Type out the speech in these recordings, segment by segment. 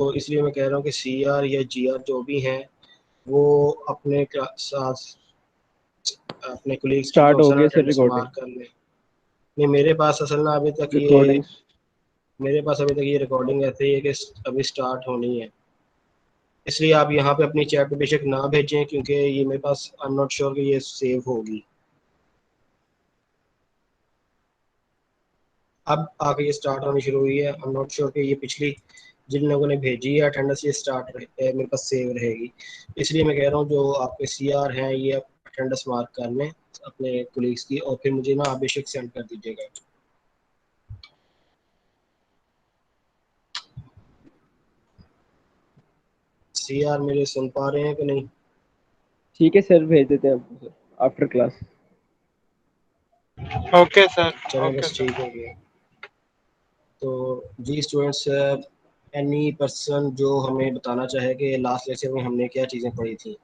तो इसलिए मैं कह रहा हूँ कि सी आर या जी आर जो भी हैं वो अपने साथ अपने कोलीग्स की स्टार्ट जो हो ना गया सर अटेंडेंस रिकॉर्डिंग, मार्क कर लें। नहीं, मेरे पास असल ना अभी तक ये रिकॉर्डिंग। मेरे पास अभी तक ये रिकॉर्डिंग ऐसे ही है कि अभी स्टार्ट होनी है। इसलिए आप यहाँ पे अपनी चैट पे बेशक ना भेजें, क्योंकि ये मेरे पास आई एम नॉट श्योर कि ये सेव होगी। अब आके ये स्टार्ट होनी शुरू हुई है, आई एम नॉट श्योर कि ये पिछली जिन लोगों ने भेजी है अटेंडेंस ये मेरे पास सेव रहेगी। इसलिए मैं कह रहा हूँ जो आपके सी आर हैं ये अटेंडेंस मार्क कर लें अपने कोलीग्स की, और फिर मुझे ना आप बेशक सेंड कर दीजिएगा। सी आर मेरे सुन पा रहे हैं कि नहीं? ठीक है सर, भेज देते हैं आपको sir after class. Okay sir. चलें, ओके बस सर। ठीक हो गया। तो जी स्टूडेंट्स, एनी पर्सन जो हमें बताना चाहे कि लास्ट लेक्चर में हमने क्या चीज़ें पढ़ी थी।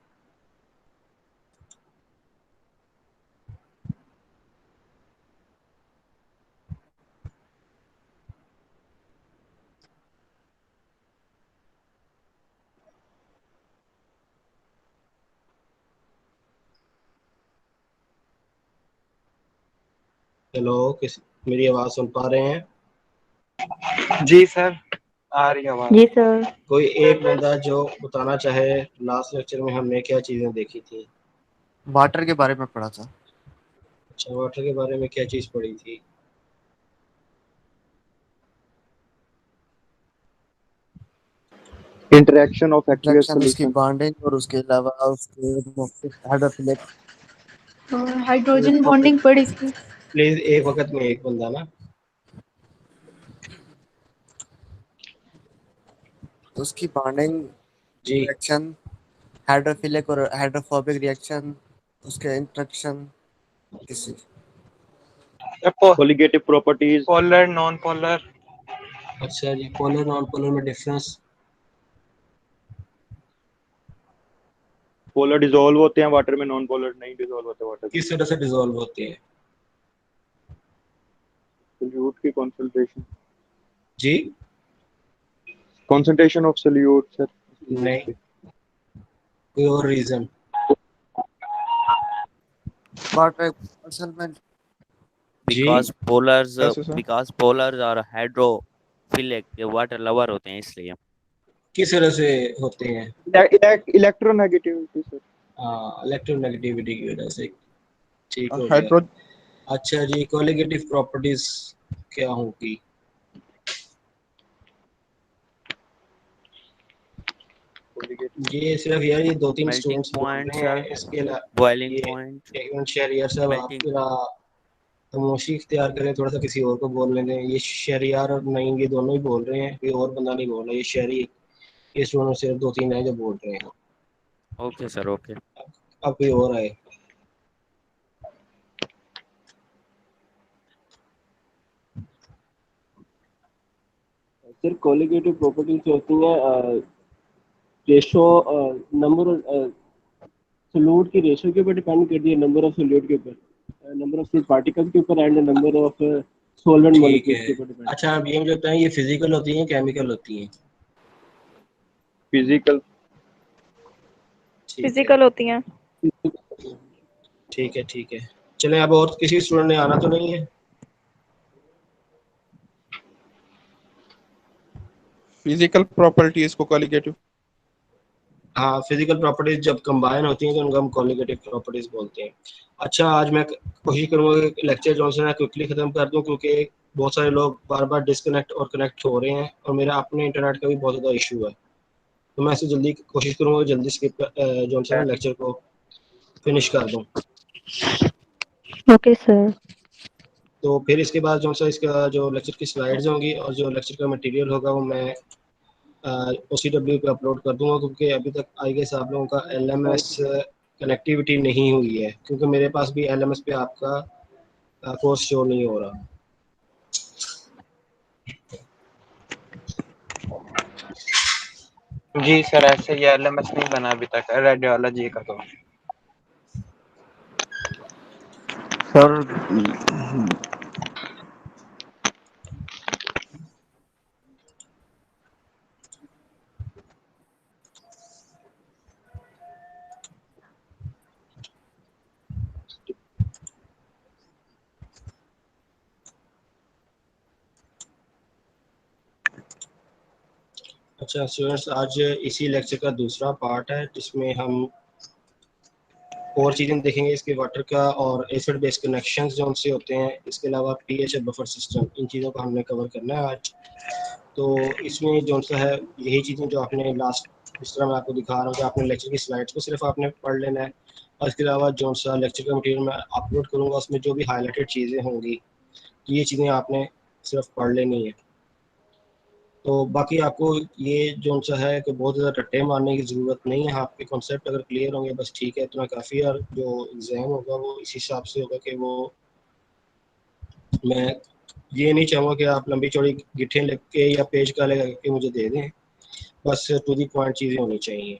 हेलो, किस मेरी आवाज़ सुन पा रहे हैं? जी सर, आ रही आवाज। जी सर। कोई एक बंदा जो बताना चाहे लास्ट लेक्चर में हमने क्या चीज़ें देखी थी। वाटर के बारे में पढ़ा था। अच्छा, वाटर के बारे में क्या चीज़ पढ़ी थी? इंटरेक्शन ऑफ एक्वियस इंट्रैक्शन, उसकी सॉल्यूशन। बॉन्डिंग और उसके अलावा उसके हाइड्रोफिलिक हाइड्रोजन बॉन्डिंग पड़ी थी। प्लीज़ एक वक्त में एक बंदा ना। उसकी बॉन्डिंग, जी। इंट्रैक्शन, हाइड्रोफिलिक और हाइड्रोफोबिक रिएक्शन, उसके इंट्रैक्शन किसी colligative properties. Polar non polar. अच्छा जी, पोलर नॉन पोलर में डिफरेंस। पोलर डिसॉल्व होते हैं वाटर में, नॉन पोलर नहीं डिसॉल्व होते वाटर में। किस तरह से डिजोल्व होते हैं? सोल्यूट की कॉन्सेंट्रेशन, जी। कॉन्सेंट्रेशन ऑफ सोल्यूट सर, उसकी बेस नहीं, पे। कोई और रीज़न? वाटर असल में जी। कैसे सर? बिकॉज पोलर्स और हाइड्रोफिलिक वाटर लवर होते हैं इसलिए। किस तरह से होते हैं? Electronegativity sir. हाँ, इलेक्ट्रोनेगेटिविटी की वजह से। ठीक हो गया। हाइड्रो अच्छा जी, कोलिगेटिव प्रॉपर्टीज क्या होगी? ये सिर्फ यार ये दो तीन मेल्टिंग स्टूडेंट्स बोल पॉइंट रहे सर, हैं, इसके अलावा बॉइलिंग ये पॉइंट, एक मिनट शहरियार साहब, आप मेल्टिंग। जरा खामोशी इख्तियार करें, थोड़ा सा किसी और को बोलने दें। ये शहरियार और नईम ये दोनों ही बोल रहे हैं, कोई और बंदा नहीं बोल रहा। ये शहरी ये स्टूडेंट सिर्फ दो तीन हैं जो बोल रहे हैं। Okay sir, okay. अब कोई और आए। सर कोलिगेटिव प्रॉपर्टीज होती हैं रेशो, नंबर सोल्यूट की रेशो के ऊपर डिपेंड करती है, नंबर ऑफ सोल्यूट के ऊपर, नंबर ऑफ पार्टिकल्स के ऊपर, एंड नंबर ऑफ सॉल्वेंट ठीक मॉलिक्यूल्स है। के ऊपर डिपेंड। अच्छा, आप ये मुझे बताएं, ये फिजिकल होती हैं केमिकल होती हैं? फिजिकल। ठीक है, फिजिकल होती हैं। ठीक है, ठीक है। चलें, अब और किसी स्टूडेंट ने आना तो नहीं है? फिजिकल प्रॉपर्टीज को कॉलिगेटिव। हाँ, फिजिकल प्रॉपर्टीज जब कंबाइन होती हैं तो उनको हम कॉलिगेटिव प्रॉपर्टीज बोलते हैं। अच्छा, आज मैं कोशिश करूंगा कि लेक्चर जो है क्विकली खत्म कर दूं, क्योंकि बहुत सारे लोग बार बार डिस्कनेक्ट और कनेक्ट हो रहे हैं और मेरा अपने इंटरनेट का भी बहुत ज़्यादा इशू है। तो मैं ऐसे जल्दी कोशिश करूंगा कि जल्दी स्किप जो है लेक्चर को फिनिश कर दूं। Okay sir. तो फिर इसके बाद जो है इसका जो लेक्चर की स्लाइड्स होंगी और जो लेक्चर का मटेरियल होगा वो मैं OCW पे अपलोड कर दूंगा, क्योंकि अभी तक आई गेस आप लोगों का LMS कनेक्टिविटी नहीं हुई है, क्योंकि मेरे पास भी LMS पे आपका कोर्स शो नहीं हो रहा। जी सर, ऐसे ये LMS नहीं बना अभी तक रेडियोलॉजी का तो। सर अच्छा स्टूडेंट्स, आज इसी लेक्चर का दूसरा पार्ट है जिसमें हम और चीज़ें देखेंगे इसके वाटर का और एसिड बेस कनेक्शंस जो उनसे होते हैं, इसके अलावा पीएच बफर सिस्टम, इन चीज़ों को हमने कवर करना है आज। तो इसमें जो सा है यही चीज़ें जो आपने लास्ट, जिस तरह मैं आपको दिखा रहा हूँ कि आपने लेक्चर की स्लाइड्स को सिर्फ आपने पढ़ लेना है, और इसके अलावा जो सा लेक्चर का मटेरियल मैं अपलोड करूँगा उसमें जो भी हाईलाइटेड चीज़ें होंगी ये चीज़ें आपने सिर्फ पढ़ लेनी है। तो बाकी आपको ये जो सा है कि बहुत ज़्यादा रट्टे मारने की ज़रूरत नहीं है, आपके कॉन्सेप्ट अगर क्लियर होंगे बस ठीक है, इतना काफ़ी है। और जो एग्ज़ाम होगा वो इस हिसाब से होगा कि वो, मैं ये नहीं चाहूँगा कि आप लंबी चौड़ी गिट्ठें लिख के या पेज काले करके मुझे दे दें, बस टू दी पॉइंट चीज़ें होनी चाहिए।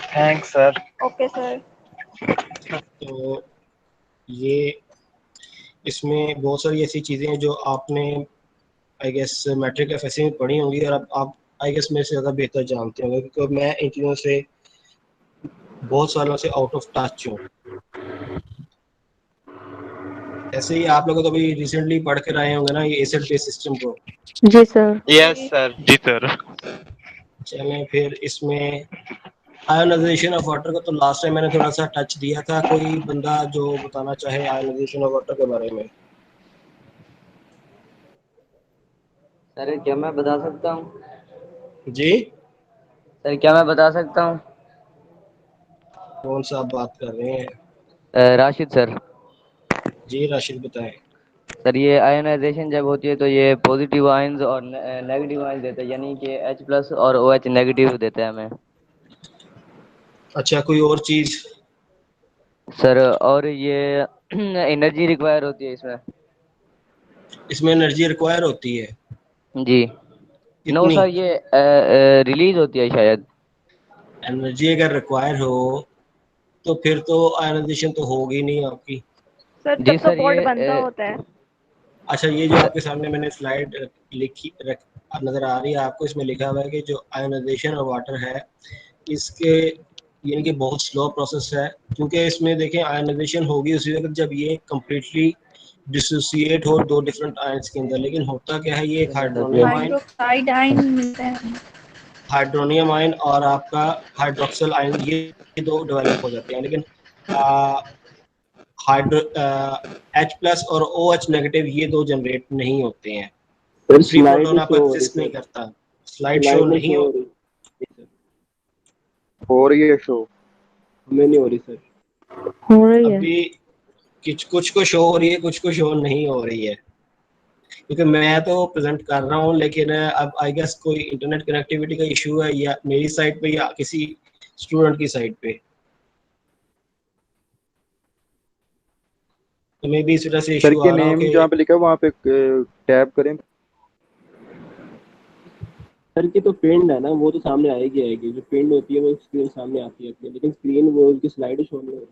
Thanks sir. Okay sir. तो ये इसमें बहुत सारी ऐसी चीज़ें हैं जो आपने आई गेस मैट्रिक एफएससी में पढ़ी होंगी, और अब आप आई गेस मेरे से ज़्यादा बेहतर जानते होंगे क्योंकि मैं इन चीज़ों से बहुत सालों से आउट ऑफ टच हूँ। ऐसे ही आप लोग तो अभी रिसेंटली पढ़ कर आए होंगे ना ये एसिड बेस सिस्टम को। जी सर। Yes sir. जी सर। चलें फिर इसमें आयोनाइजेशन ऑफ वाटर का तो लास्ट टाइम मैंने थोड़ा सा टच दिया था, कोई बंदा जो बताना चाहे आयोनाइजेशन ऑफ वाटर के बारे में। सर क्या मैं बता सकता हूँ? जी सर क्या मैं बता सकता हूँ? कौन सा आप बात कर रहे हैं? राशिद सर। जी राशिद बताएं। सर ये आयोनाइजेशन जब होती है तो ये पॉजिटिव आयंस और नेगेटिव आयंस देता है, यानी कि H+ और OH नेगेटिव देता है हमें। अच्छा कोई और चीज? सर और ये एनर्जी रिक्वायर होती है इसमें। इसमें एनर्जी रिक्वायर होती है? जी। नो कितनी सर ये रिलीज होती है शायद। एनर्जी अगर रिक्वायर हो तो फिर तो आयोनाइजेशन तो होगी नहीं आपकी। सर जी तब तो सर पॉट ये बनता होता है। अच्छा ये जो आपके सामने मैंने स्लाइड लिखी नजर आ रही है आपको, इसमें लिखा हुआ है कि जो आयोनाइजेशन ऑफ वाटर है इसके यानी कि बहुत स्लो प्रोसेस है, क्योंकि इसमें देखें आयोनाइजेशन होगी उसी वक्त जब ये कम्प्लीटली डिसोसिएट हो दो डिफरेंट आयंस के अंदर। लेकिन होता क्या है, ये एक हाइड्रोनियम आयन, हाइड्रोक्साइड आयन मिलते हैं। हाइड्रोनियम आयन और आपका हाइड्रोक्सिल आयन, ये दो डेवलप हो जाते हैं। लेकिन हाइड्रो H+ और OH नेगेटिव ये दो जनरेट नहीं होते हैं। Sir free slide proton show आपका हो रही एग्जिस्ट नहीं सर, करता। स्लाइड शो स्लाइड में नहीं शो हो, हो रही हो रही है शो। हमें नहीं हो रही सर। हो रही है। अभी कुछ को शो हो रही है, कुछ को शो नहीं हो रही है, क्योंकि मैं तो प्रेजेंट कर रहा हूँ। लेकिन अब आई गेस कोई इंटरनेट कनेक्टिविटी का इशू है या मेरी साइड पे या किसी स्टूडेंट की साइड पे, तो मे भी इस वजह से सर इशू के आ रहा हो नेम कि जहाँ पे लिखा है वहाँ पे टैप करें। सर की तो पिंड है ना, वो तो सामने आएगी जो पिंड होती है वो स्क्रीन सामने आती है अपनी, लेकिन स्क्रीन वो उनकी स्लाइड शो नहीं हो रही,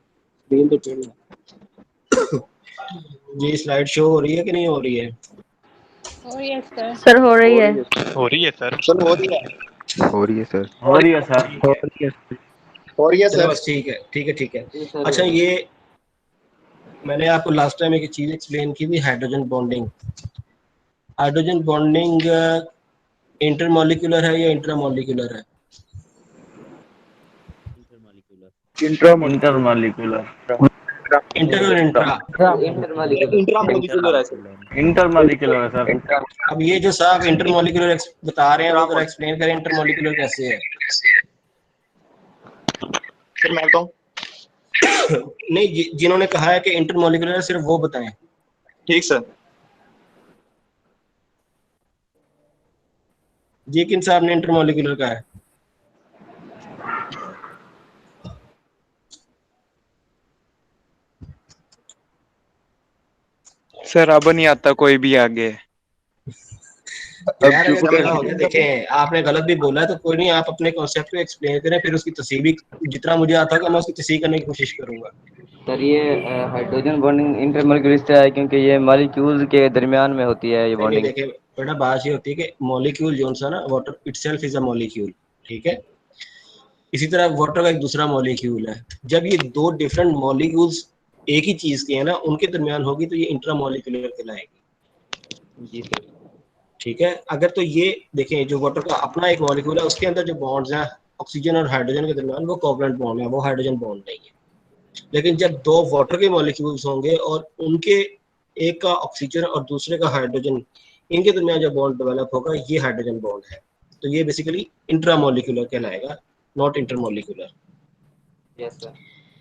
स्क्रीन तो पिंड है। जी स्लाइड शो हो रही है कि नहीं हो रही है? सर हो रही है। हो रही है सर। सर हो रही है। हो रही है सर। हो रही है सर। हो रही है चलो सर। बस ठीक है, ठीक है, ठीक है। जी सर। अच्छा ये मैंने आपको लास्ट टाइम एक चीज एक्सप्लेन की थी, hydrogen bonding. Hydrogen bonding intermolecular है या इंट्रामॉलिक्यूलर है? इंटरमॉलिक्यूलर। इंटर और इंट्रा? इंटरमॉलिक्यूलर। इंट्रामोलिकुलर है सर। इंटरमॉलिक्यूलर है सर। अब ये जो साहब इंटरमॉलिक्यूलर बता रहे हैं वो जरा एक्सप्लेन करें इंटरमॉलिक्यूलर कैसे है। सर मैं बताऊं? नहीं जिन्होंने कहा है कि इंटरमॉलिक्यूलर सिर्फ वो बताएं। ठीक सर। जी किन साहब ने इंटरमॉलिक्यूलर कहा है? सर अब नहीं आता कोई भी आगे। यार अगर क्या हो गया, देखें आपने गलत भी बोला है तो कोई नहीं, आप अपने कॉन्सेप्ट को एक्सप्लेन करें, फिर उसकी तस्वीर भी जितना मुझे आता होगा मैं उसकी तस्वीर करने की कोशिश करूंगा। सर ये हाइड्रोजन बॉन्डिंग इंटरमॉलिक्यूलर इसलिए है क्योंकि ये मॉलिक्यूल्स के दरमियान में होती है ये नहीं नहीं बॉन्डिंग। देखिए बेटा, बात ये होती है कि मॉलिक्यूल जो सा ना, water itself is a molecule, ठीक है। इसी तरह वाटर का एक दूसरा मॉलिक्यूल है। जब ये दो डिफरेंट मॉलिक्यूल्स एक ही चीज के हैं ना, उनके दरमियान होगी तो ये इंट्रा मॉलिक्यूलर कहलाएगी। जी सर। ठीक है। अगर तो ये देखें, जो वाटर का अपना एक मॉलिक्यूल है, उसके अंदर जो बॉन्ड्स हैं ऑक्सीजन और हाइड्रोजन के दरमियान, वो कोवलेंट बॉन्ड है, वो हाइड्रोजन बॉन्ड नहीं है। लेकिन जब दो वाटर के मॉलिक्यूल्स होंगे और उनके एक का ऑक्सीजन और दूसरे का हाइड्रोजन, इनके दरमियान जो बॉन्ड डेवलप होगा, ये हाइड्रोजन बॉन्ड है। तो ये बेसिकली इंट्रामोलिकुलर कहलाएगा, नॉट इंटरमोलिकुलर। Yes sir.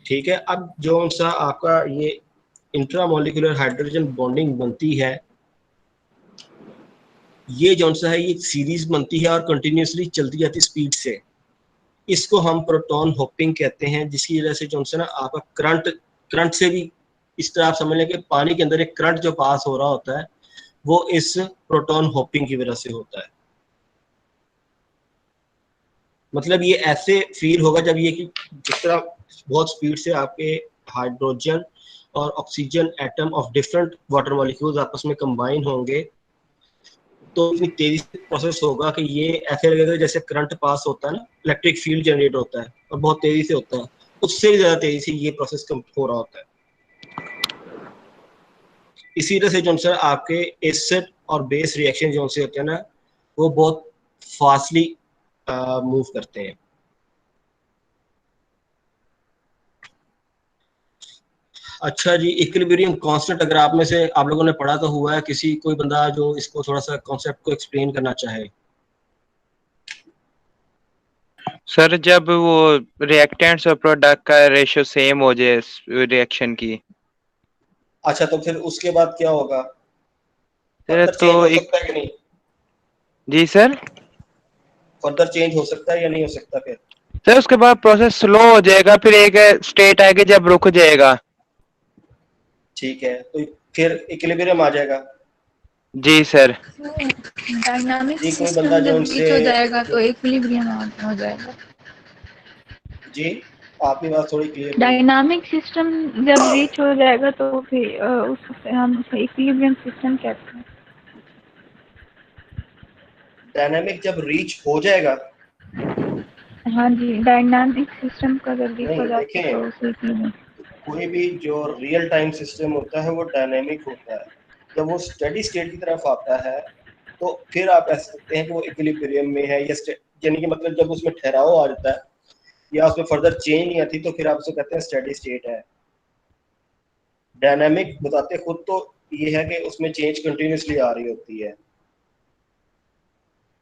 ठीक है। अब जो सा आपका ये इंट्रामोलिकुलर हाइड्रोजन बॉन्डिंग बनती है, ये जो सा है, ये सीरीज बनती है और कंटिन्यूसली चलती जाती स्पीड से। इसको हम प्रोटॉन होपिंग कहते हैं, जिसकी वजह से जो ना आपका करंट से भी इस तरह आप समझ लें कि पानी के अंदर एक करंट जो पास हो रहा होता है, वो इस प्रोटॉन होपिंग की वजह से होता है। मतलब ये ऐसे फील होगा जब ये कि जिस तरह बहुत स्पीड से आपके हाइड्रोजन और oxygen atom of different water molecules आपस में कंबाइन होंगे, तो इतनी तेजी से प्रोसेस होगा कि ये ऐसे लगेगा जैसे करंट पास होता है ना, इलेक्ट्रिक फील्ड जनरेट होता है, और बहुत तेजी से होता है, उससे भी ज्यादा तेजी से ये प्रोसेस हो रहा होता है। इसी तरह से जो सर आपके एसिड और बेस रिएक्शन जो से होते हैं ना, वो बहुत फास्टली मूव करते हैं। अच्छा जी, इक्विलिब्रियम कांस्टेंट अगर आप में से आप लोगों ने पढ़ा तो हुआ है, किसी कोई बंदा जो इसको थोड़ा सा कॉन्सेप्ट को एक्सप्लेन करना चाहे। सर जब वो रिएक्टेंट्स और प्रोडक्ट का रेशियो सेम हो जाए रिएक्शन की। अच्छा, तो फिर उसके बाद क्या होगा? सर फर्दर तो चेंज हो एक, सकता है कि नहीं? जी सर। फर्दर चेंज हो सकता है या नहीं हो सकता फिर? सर उसके बाद प्रोसेस स्लो हो जाएगा, फिर एक स्टेट आएगा जब रुक जाएगा। ठीक है, तो फिर इक्विलिब्रियम आ जाएगा। जी सर। डायनामिक जी, कोई बंदा सिस्टम जो जब उनसे रीच हो जाएगा तो इक्विलिब्रियम हो जाएगा। जी, आपकी बात थोड़ी क्लियर नहीं। डायनामिक सिस्टम जब रीच हो जाएगा तो फिर उस हम उसे इक्विलिब्रियम सिस्टम कहते हैं। डायनामिक जब रीच हो जाएगा? हाँ जी, डायनामिक सिस्टम का जब रीच हो नहीं, जाता है देखें, तो उसे इक्विलिब्रियम। कोई भी जो रियल टाइम सिस्टम होता है वो डायनेमिक होता है। जब वो स्टेडी स्टेट की तरफ आता है तो फिर आप कह सकते हैं कि वो इक्विलिब्रियम में है, या यानी कि मतलब जब उसमें ठहराव आ जाता है या उसमें फर्दर चेंज नहीं आती, तो फिर आप उसे कहते हैं स्टेडी स्टेट है। डायनामिक बताते खुद तो ये है कि उसमें चेंज कंटिन्यूसली आ रही होती है।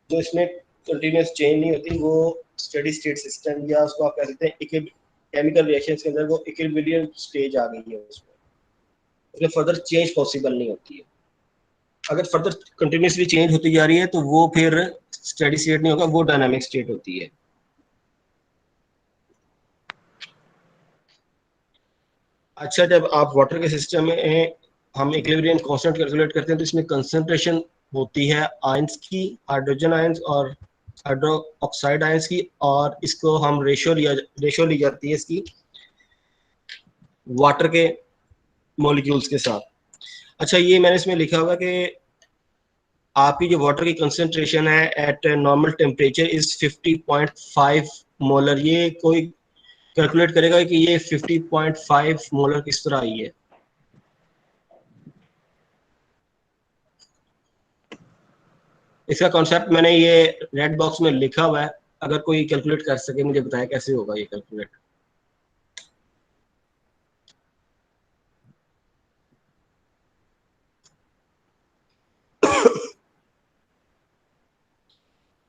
जो इसमें कंटिन्यूस चेंज नहीं होती वो स्टेडी स्टेट सिस्टम, या उसको आप कह सकते हैं केमिकल रिएक्शंस के अंदर वो इक्विलिब्रियम स्टेज आ गई है, उसमें फर्दर चेंज पॉसिबल नहीं होती है। अगर फर्दर कंटिन्यूसली चेंज होती जा रही है तो वो फिर स्टेडी स्टेट नहीं होगा, वो डायनामिक स्टेट होती है। अच्छा, जब आप वाटर के सिस्टम में हम इक्विलिब्रियम कांस्टेंट कैलकुलेट करते हैं तो इसमें कंसंट्रेशन होती है आयंस की, हाइड्रोजन आयंस और हाइड्रो ऑक्साइड आयंस की, और इसको हम रेशियो ली जाती है इसकी वाटर के मॉलिक्यूल्स के साथ। अच्छा, ये मैंने इसमें लिखा होगा कि आपकी जो वाटर की कंसंट्रेशन है eight normal temperature is 50.5 molar. ये कोई कैलकुलेट करेगा कि ये 50.5 मोलर किस तरह आई है। इसका कॉन्सेप्ट मैंने ये रेड बॉक्स में लिखा हुआ है, अगर कोई कैलकुलेट कर सके मुझे बताया कैसे होगा ये कैलकुलेट।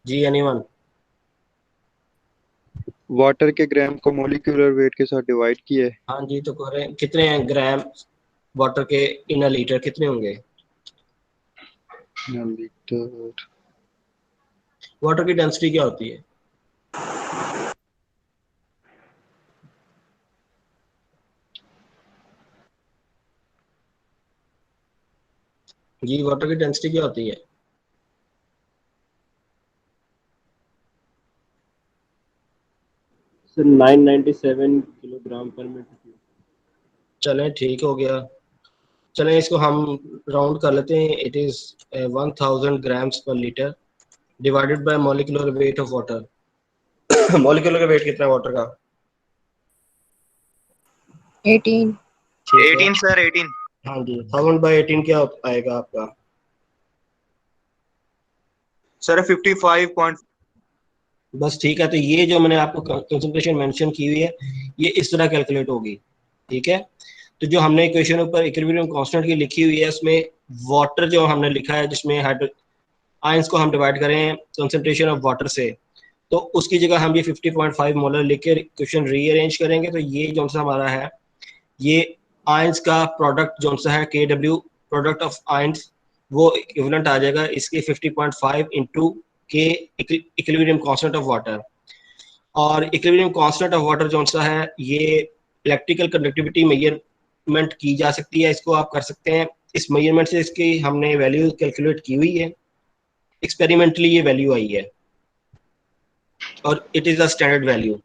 जी, एनीवन? वाटर के ग्राम को मोलिकुलर वेट के साथ डिवाइड किया है। हाँ जी, तो करें कितने हैं ग्राम वाटर के इन अ लीटर, कितने होंगे? लीटर। वाटर की डेंसिटी क्या होती है? जी, वाटर की डेंसिटी क्या होती है? सर 997 किलोग्राम पर मीटर क्यूब। चलें, ठीक हो गया। चलें, इसको हम राउंड कर लेते हैं। इट इज 1000 ग्राम्स पर litre divided by molecular weight of water. Molecular weight कितना है वाटर का? 18। ठीक है। 18 सर 18। हाँ जी, 1000 बाय 18 क्या आएगा आपका? सर 55. बस ठीक है, तो ये जो मैंने आपको कंसंट्रेशन मेंशन की हुई है ये इस तरह कैलकुलेट होगी, ठीक है। तो जो हमने इक्वेशन ऊपर इक्विलिब्रियम कांस्टेंट की लिखी हुई है उसमें वाटर जो हमने लिखा है जिसमें आयंस को हम डिवाइड करें कंसंट्रेशन ऑफ वाटर से, तो उसकी जगह हम ये 50.5 मोलर लिख के इक्वेशन रीअरेंज करेंगे, तो ये जो सा हमारा है ये आयंस का प्रोडक्ट जो सा है KW प्रोडक्ट ऑफ आयंस वो इक्विवेलेंट आ जाएगा इसके 50.5 इंटू के इक्विलिब्रियम कांस्टेंट ऑफ वाटर। और इक्विलिब्रियम कांस्टेंट ऑफ वाटर जो सा है ये इलेक्ट्रिकल कंडक्टिविटी मेजरमेंट की जा सकती है, इसको आप कर सकते हैं। इस मेजरमेंट से इसकी हमने वैल्यू कैलकुलेट की हुई है, एक्सपेरिमेंटली ये वैल्यू आई है और it is a standard value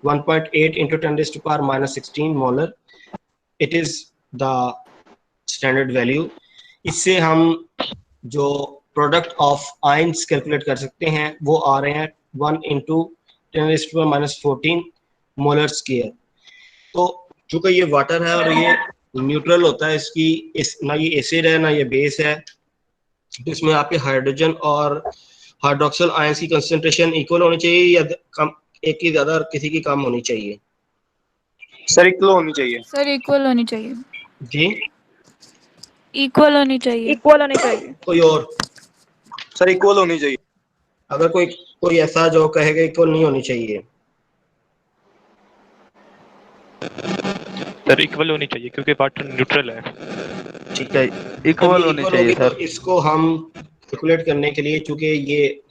1.8 into 10 raised to power minus 16 molar, it is the standard value. इससे हम जो प्रोडक्ट ऑफ आयंस कैलकुलेट कर सकते हैं वो आ रहे हैं 1 into 10 raised to power minus 14 molar square. तो चूंकि ये वाटर है और ये न्यूट्रल होता है, इसकी ना ये एसिड है ना ये बेस है, तो इसमें आपके हाइड्रोजन और हाइड्रोक्सिल आयंस की कंसंट्रेशन इक्वल होनी चाहिए या कम, एक की ज्यादा और किसी की कम होनी चाहिए? सर इक्वल होनी चाहिए। सर इक्वल होनी चाहिए। जी इक्वल होनी चाहिए। इक्वल होनी चाहिए। कोई और? सर इक्वल होनी चाहिए। अगर कोई ऐसा जो कहेगा इक्वल नहीं होनी चाहिए? सर इक्वल होनी चाहिए क्योंकि वाटर न्यूट्रल है। ठीक है, इक्वल होनी चाहिए तो सर। इसको हम कैलकुलेट करने के लिए, चूंकि ये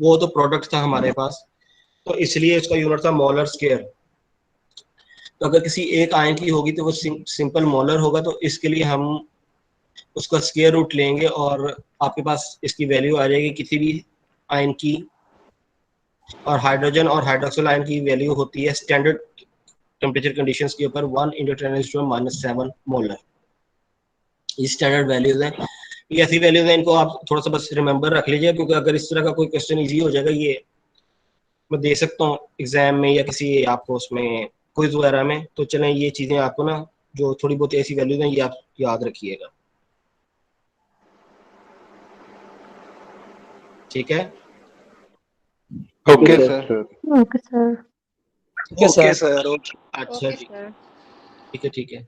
वो तो प्रोडक्ट था हमारे पास, तो इसलिए इसका यूनिट था मोलर स्क्वायर। तो अगर किसी एक आयन की होगी तो वो सिंपल मोलर होगा, तो इसके लिए हम उसका स्क्वायर रूट लेंगे और आपके पास इसकी वैल्यू आ जाएगी किसी भी आयन की। और हाइड्रोजन और हाइड्रोक्सिल आयन की वैल्यू होती है स्टैंडर्ड टेम्परेचर कंडीशंस के ऊपर 1 into 10 raised to -7 मोलर। ये स्टैंडर्ड वैल्यूज हैं, ये ऐसी वैल्यूज हैं, इनको आप थोड़ा सा बस रिमेंबर रख लीजिए, क्योंकि अगर इस तरह का कोई क्वेश्चन इजी हो जाएगा, ये मैं दे सकता हूँ एग्जाम में या किसी आपको उसमें क्विज वगैरह में, तो चलें ये चीजें आपको ना जो थोड़ी बहुत ऐसी वैल्यूज हैं ये आप याद रखिएगा, ठीक है? Okay sir. Okay sir. Okay sir. अच्छा जी, ठीक है ठीक है।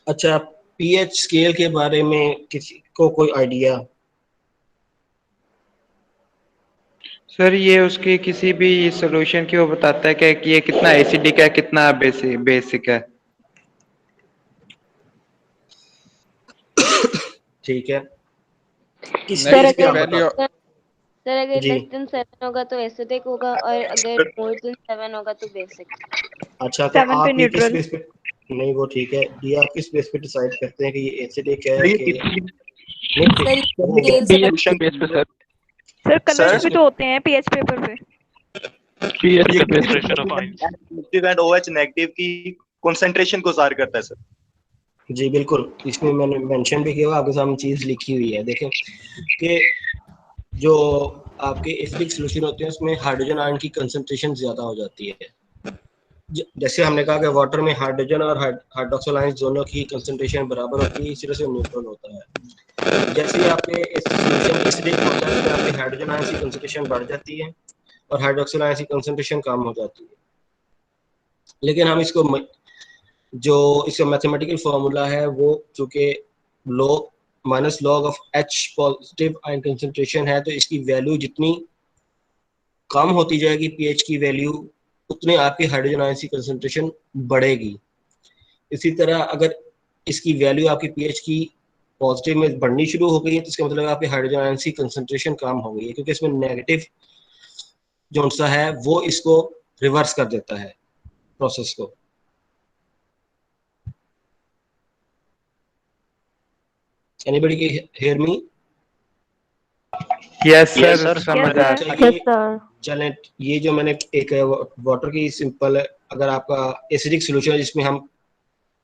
अच्छा, पीएच स्केल के बारे में किसी को कोई आइडिया? सर ये उसकी किसी भी सॉल्यूशन की वो बताता है कि ये कितना एसिडिक है कितना बेसिक है। ठीक है, किस सर पे आप अगर बता? सर अगर जी, लेस देन 7 होगा तो एसिडिक होगा और अगर मोर देन 7 होगा तो बेसिक। अच्छा तो 7 पे आप ये किस न्यूट्रल। बेस पे, नहीं वो ठीक है, ये आप किस बेस पे डिसाइड करते हैं कि ये एसिडिक है कि नहीं? सर वो पीएच बेस पे सर। सर कलर्स सर भी तो होते हैं पीएच पेपर पे। PH concentration of ions. Positive and OH negative की कंसंट्रेशन को ज़ाहिर करता है सर। जी बिल्कुल, इसमें मैंने मेंशन भी किया हुआ, आपके सामने चीज लिखी हुई है, देखें कि जो आपके एसिडिक सॉल्यूशन होते हैं उसमें हाइड्रोजन आयन की कंसंट्रेशन ज्यादा हो जाती है। जैसे हमने कहा कि वाटर में हाइड्रोजन और हाइड्रोक्सिल आयन दोनों की कंसंट्रेशन बराबर होती है, इसी तरह से न्यूट्रल होता है। जैसे ही आपके सॉल्यूशन एसिडिक होता है तो आपके हाइड्रोजन आयन की कंसंट्रेशन बढ़ जाती है और हाइड्रोक्सिल आयन की कंसंट्रेशन कम हो जाती है। लेकिन हम इसको जो इसका मैथमेटिकल फॉर्मूला है वो चूंकि log minus log of H positive ion concentration है, तो इसकी वैल्यू जितनी कम होती जाएगी पीएच की वैल्यू, उतने आपके हाइड्रोजन आयन की कंसंट्रेशन बढ़ेगी। इसी तरह अगर इसकी वैल्यू आपकी पीएच की पॉजिटिव में बढ़नी शुरू हो गई है तो इसका मतलब आपके हाइड्रोजन आयन की कंसंट्रेशन कम हो गई है, क्योंकि इसमें नेगेटिव जो सा है वो इसको रिवर्स कर देता है प्रोसेस को। Anybody can hear me? Yes sir समझ आ चलिए चलें, ये जो मैंने एक वाटर की सिंपल, अगर आपका एसिडिक सॉल्यूशन है जिसमें हम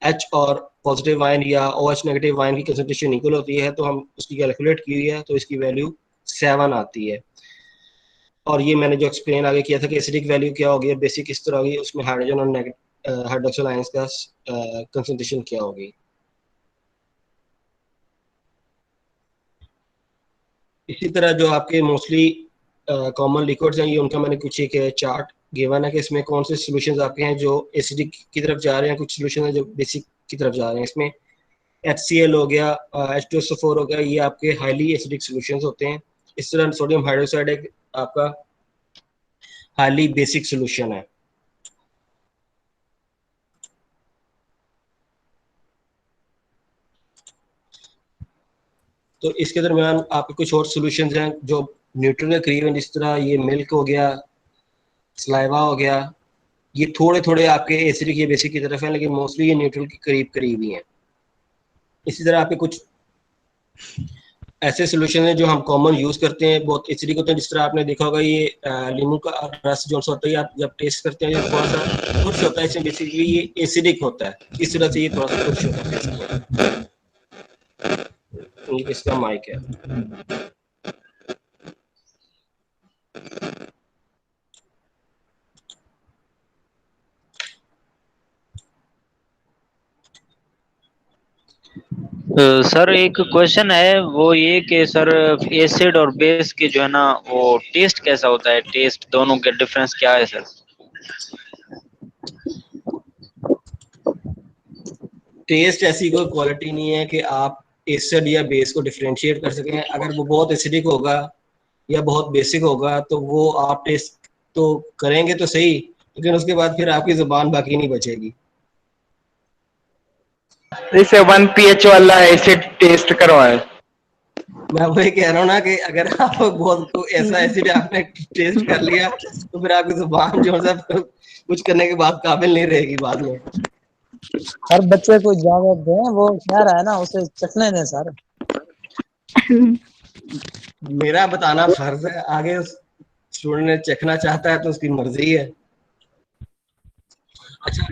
H और पॉजिटिव आयन या OH नेगेटिव आयन की कंसंट्रेशन इक्वल होती है, तो हम उसकी कैलकुलेट की हुई है, तो इसकी वैल्यू 7 आती है। और ये मैंने जो एक्सप्लेन आगे किया था कि एसिडिक वैल्यू क्या होगी, बेसिक किस तरह होगी, उसमें हाइड्रोजन और हाइड्रोक्सिल आयंस का कंसंट्रेशन क्या होगी। इसी तरह जो आपके मोस्टली कॉमन लिक्विड्स हैं, ये उनका मैंने कुछ एक चार्ट गिवन है कि इसमें कौन से सॉल्यूशंस आपके हैं जो एसिडिक की तरफ जा रहे हैं, कुछ सॉल्यूशन है जो बेसिक की तरफ जा रहे हैं। इसमें HCl हो गया, H2SO4 हो गया, ये आपके हाईली एसिडिक सॉल्यूशंस होते हैं। इस तरह सोडियम हाइड्रोक्साइड एक आपका हाईली बेसिक सॉल्यूशन है। तो इसके दरमियान आपके कुछ और सॉल्यूशंस हैं जो न्यूट्रल के करीब हैं, जिस तरह ये मिल्क हो गया, सलाइवा हो गया, ये थोड़े थोड़े आपके एसिडिक या बेसिक की तरफ है, लेकिन मोस्टली ये न्यूट्रल के करीब करीब ही हैं। इसी तरह आपके कुछ ऐसे सॉल्यूशन हैं जो हम कॉमन यूज करते हैं, बहुत एसिडिक होते हैं, जिस तरह आपने देखा होगा ये नींबू का रस जो होता है, आप जब टेस्ट करते हैं थोड़ा सा कुछ होता है, इसमें बेसिकली ये एसिडिक होता है, इस तरह से ये थोड़ा सा कुछ होता है। इसका माइक है। सर एक क्वेश्चन है, वो ये कि सर एसिड और बेस के जो है ना वो टेस्ट कैसा होता है, टेस्ट दोनों के डिफरेंस क्या है सर? टेस्ट ऐसी कोई क्वालिटी नहीं है कि आप एसिड या बेस को डिफरेंशिएट कर सकें। अगर वो बहुत एसिडिक होगा या बहुत बेसिक होगा तो वो आप टेस्ट तो करेंगे तो सही, लेकिन उसके बाद फिर आपकी जुबान बाकी नहीं बचेगी। जैसे 1 pH वाला एसिड टेस्ट करवाएं। मैं वही कह रहा हूँ ना कि अगर आप बहुत ऐसा एसिड आपने टेस्ट कर लिया तो फिर आपकी जुबान जो है कुछ करने के बाद काबिल नहीं रहेगी बाद में। सर बच्चे को इजाजत दें, वो कह रहा है ना, उसे चखने दें सर। मेरा बताना फर्ज है, आगे स्टूडेंट ने चखना चाहता है तो उसकी मर्जी है। अच्छा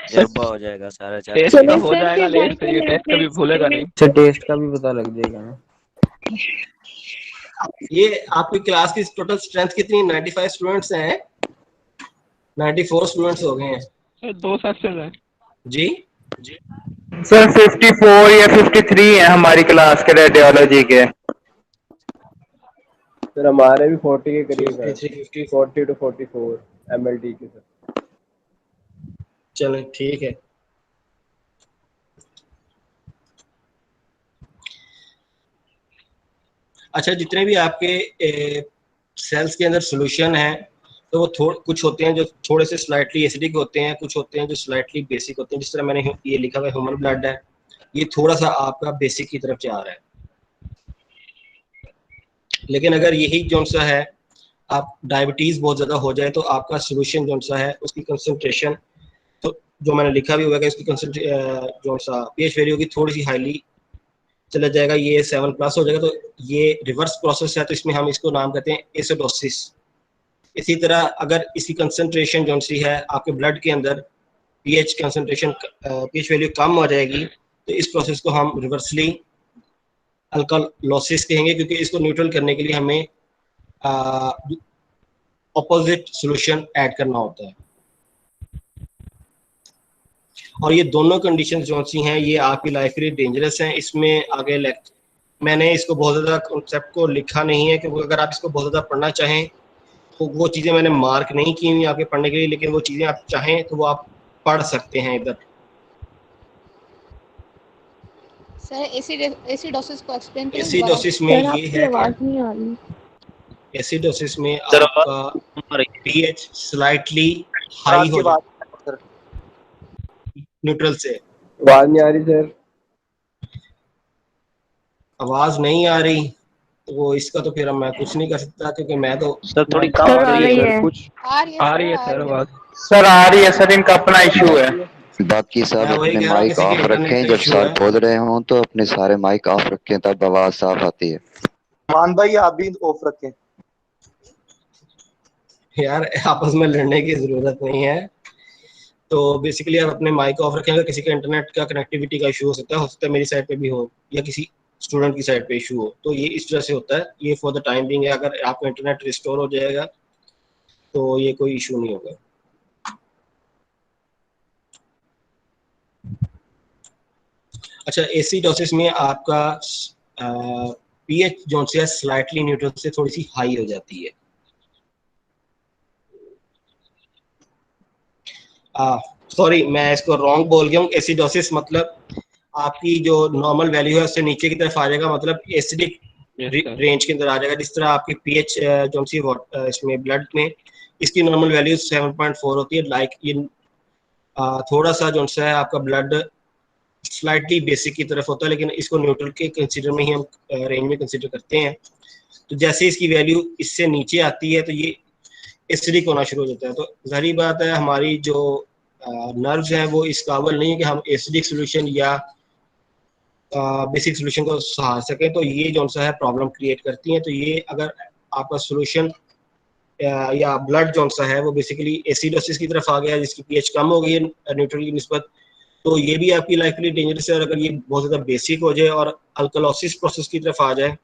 तजुर्बा हो जाएगा सारा टेस्ट का हो जाएगा, लेट ये टेस्ट कभी भूलेगा नहीं। अच्छा टेस्ट का भी पता लग जाएगा ना। ये आपकी क्लास की टोटल स्ट्रेंथ कितनी? 95 स्टूडेंट्स हैं, 94 स्टूडेंट्स हो गए हैं सर 2 सेक्शन है जी। सर 54 या 53 है हमारी क्लास के रेडियोलॉजी के। सर हमारे भी 40 के करीब है, 50 40 to 44 MLT के सर। चलो ठीक है। अच्छा जितने भी आपके सेल्स के अंदर सॉल्यूशन है तो वो कुछ होते हैं जो थोड़े से स्लाइटली एसिडिक होते हैं, कुछ होते हैं जो स्लाइटली बेसिक होते हैं। जिस तरह मैंने ये लिखा हुआ है ह्यूमन ब्लड है, ये थोड़ा सा आपका बेसिक की तरफ जा रहा है। लेकिन अगर यही जो सा है आप डायबिटीज बहुत ज्यादा हो जाए तो आपका सोल्यूशन जो सा है उसकी कंसंट्रेशन, तो जो मैंने लिखा भी हुआ है इसकी जो सा पीएच वैल्यू की थोड़ी सी हाईली चला जाएगा, ये 7+ हो जाएगा। तो ये रिवर्स प्रोसेस है, तो इसमें हम इसको नाम कहते हैं एसिडोसिस। इसी तरह अगर इसकी कंसंट्रेशन जो सी है आपके ब्लड के अंदर पीएच कंसंट्रेशन पीएच वैल्यू कम हो जाएगी, तो इस प्रोसेस को हम रिवर्सली अल्कालोसिस कहेंगे, क्योंकि इसको न्यूट्रल करने के लिए हमें ऑपोजिट सॉल्यूशन ऐड करना होता है। और ये दोनों कंडीशंस जो सी हैं ये आपकी लाइफ के लिए डेंजरस हैं। इसमें आगे मैंने इसको बहुत ज़्यादा कॉन्सेप्ट को लिखा नहीं है, क्योंकि अगर आप इसको बहुत ज़्यादा पढ़ना चाहें तो वो चीज़ें मैंने मार्क नहीं की हुई आपके पढ़ने के लिए, लेकिन वो चीज़ें आप चाहें तो वो आप पढ़ सकते हैं इधर। सर एसिडोसिस को एक्सप्लेन करें? एसिडोसिस में ये है आवाज नहीं आ रही। एसिडोसिस में आपका पीएच स्लाइटली हाई हो जाता है न्यूट्रल से। आवाज नहीं आ रही सर। आवाज नहीं आ रही तो वो इसका तो फिर मैं कुछ नहीं कर सकता, क्योंकि मैं तो सर थोड़ी कम आ रही है कुछ आ रही है सर आवाज। सर आ रही है सर, इनका अपना इशू है। बाकी सब अपने माइक ऑफ रखें, जब सर बोल रहे हों तो अपने सारे माइक ऑफ रखें, तब आवाज साफ आती है। मान भाई आप भी ऑफ रखें। यार आपस में लड़ने की जरूरत नहीं है। तो बेसिकली आप अपने माइक ऑफ रखें। अगर किसी का इंटरनेट का कनेक्टिविटी का इशू हो सकता है मेरी साइड पे भी हो या किसी स्टूडेंट की साइड पे इशू हो, तो ये इस तरह से होता है। ये फॉर द टाइम बिंग है, अगर आपका इंटरनेट रिस्टोर हो जाएगा तो ये कोई इशू नहीं होगा। अच्छा एसिडोसिस में आपका पीएच जो से स्लाइटली न्यूट्रल से थोड़ी सी हाई हो जाती है। सॉरी मैं इसको रॉन्ग बोल गया हूँ। एसिडोसिस मतलब आपकी जो नॉर्मल वैल्यू है उससे नीचे की तरफ आ जाएगा, मतलब एसिडिक रेंज के अंदर आ जाएगा। जिस तरह आपकी पीएच जो सी इसमें ब्लड में इसकी नॉर्मल वैल्यू 7.4 होती है। लाइक ये थोड़ा सा जो सा है आपका ब्लड स्लाइटली बेसिक की तरफ होता है, लेकिन इसको न्यूट्रल के कंसीडर में ही हम रेंज में कंसीडर करते हैं। तो जैसे इसकी वैल्यू इससे नीचे आती है तो ये एसिडिक होना शुरू हो जाता है। तो जाहिर बात है हमारी जो नर्व्स हैं वो इस काबिल नहीं है कि हम एसिडिक सोल्यूशन या बेसिक सोल्यूशन को सहार सकें, तो ये जो सा है प्रॉब्लम क्रिएट करती हैं। तो ये अगर आपका सोल्यूशन या ब्लड जो सा है वो बेसिकली एसिडोसिस की तरफ आ गया, जिसकी पीएच कम हो गई है न्यूट्रल की निस्बत, तो ये भी आपकी लाइफली डेंजरस है। और अगर ये बहुत ज़्यादा बेसिक हो जाए और अल्कलोसिस प्रोसेस की तरफ आ जाए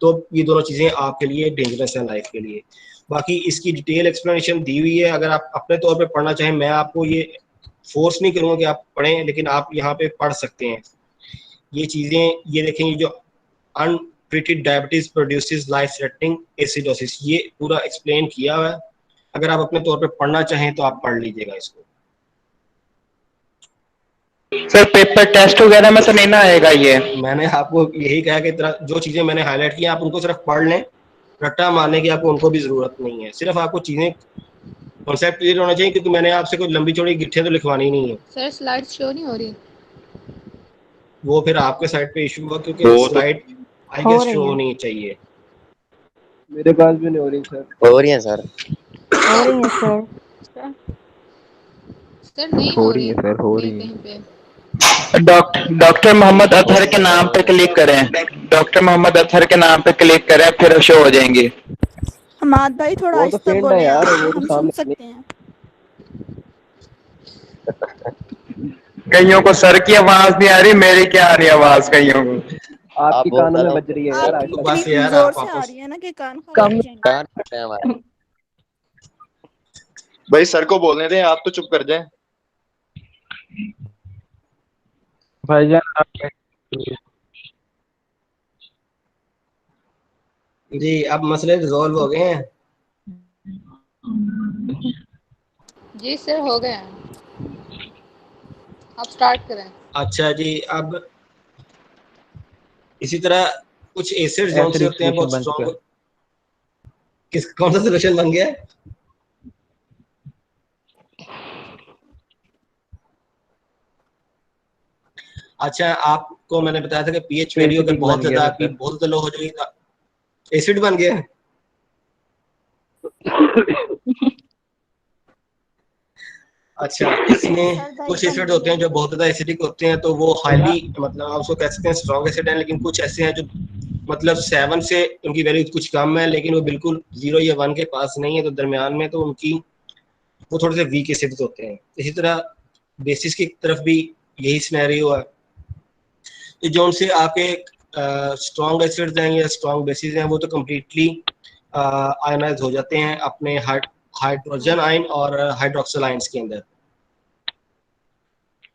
तो ये दोनों चीज़ें आपके लिए डेंजरस हैं लाइफ के लिए। बाकी इसकी डिटेल एक्सप्लेनेशन दी हुई है, अगर आप अपने तौर पे पढ़ना चाहें मैं आपको ये फोर्स नहीं करूँगा कि आप पढ़ें, लेकिन आप यहाँ पे पढ़ सकते हैं ये चीज़ें। ये देखेंगे जो untreated diabetes produces life threatening acidosis, ये पूरा एक्सप्लेन किया हुआ है। अगर आप अपने तौर पे पढ़ना चाहें तो आप पढ़ लीजिएगा इसको। सर पेपर टेस्ट वगैरह में तो नहीं ना आएगा ये? मैंने आपको यही कहा कि जो चीज़ें मैंने हाईलाइट की आप उनको सिर्फ पढ़ लें, रट्टा मारने की आपको उनको भी ज़रूरत नहीं है। सिर्फ आपको चीज़ें कॉन्सेप्ट क्लियर होना चाहिए, क्योंकि मैंने आपसे कोई लंबी चौड़ी गिट्ठियाँ तो लिखवानी नहीं है। सर स्लाइड शो नहीं हो रही। वो फिर आपके साइड पे इशू हुआ, क्योंकि स्लाइड आई गेस शो होनी चाहिए। मेरे पास भी नहीं हो रही सर। हो रही है सर। हो रही है सर। सर नहीं हो हो रही रही है सर, हो रही कहीं है। पे। डॉक्टर मोहम्मद अतहर के नाम पे क्लिक करें, डॉक्टर मोहम्मद अतहर के नाम पे क्लिक करें, फिर शो हो जाएंगी। हमाद भाई थोड़ा वो तो आहिस्ता फेल्ड है बोले यार, आप, वो तो हम सुन सामने सकते हैं। कईयों को सर की आवाज नहीं आ रही, मेरी क्या आ रही आवाज कईयों को? आपकी कानों में बज रही है यार। आपकी बस इतनी यार जोर आप से आ वापस रही है ना कि कान खराब हो जाएंगे। भाई सर को बोलने दें, आप तो चुप कर जाएं। भाईजान जी अब मसले रिजॉल्व हो गए हैं। जी सर हो गया। आप स्टार्ट करें। अच्छा जी, अब इसी तरह कुछ एसिड जोन से होते हैं बहुत स्ट्रॉन्ग। कौन सा सोल्यूशन बन गया? अच्छा आपको मैंने बताया था कि पीएच वैल्यू अगर बहुत ज्यादा आपकी बहुत लो हो जाएगी तो एसिड बन गया। अच्छा इसमें कुछ एसिड होते हैं जो बहुत ज्यादा एसिडिक होते हैं, तो वो हाईली मतलब आप उसको कह सकते हैं स्ट्रॉन्ग एसिड है। लेकिन कुछ ऐसे हैं जो मतलब 7 से उनकी वैल्यू कुछ कम है, लेकिन वो बिल्कुल 0 या 1 के पास नहीं है, तो दरमियान में, तो उनकी वो थोड़े से वीक एसिड्स होते हैं। इसी तरह बेसिस की तरफ भी यही सिनेरियो है। तो जो उनसे आपके स्ट्रॉन्ग एसिड्स हैं या स्ट्रॉन्ग बेसिस हैं वो तो कम्प्लीटली आयनाइज हो जाते हैं अपने हाइड्रोजन आयन और हाइड्रोक्सिल आयंस के अंदर।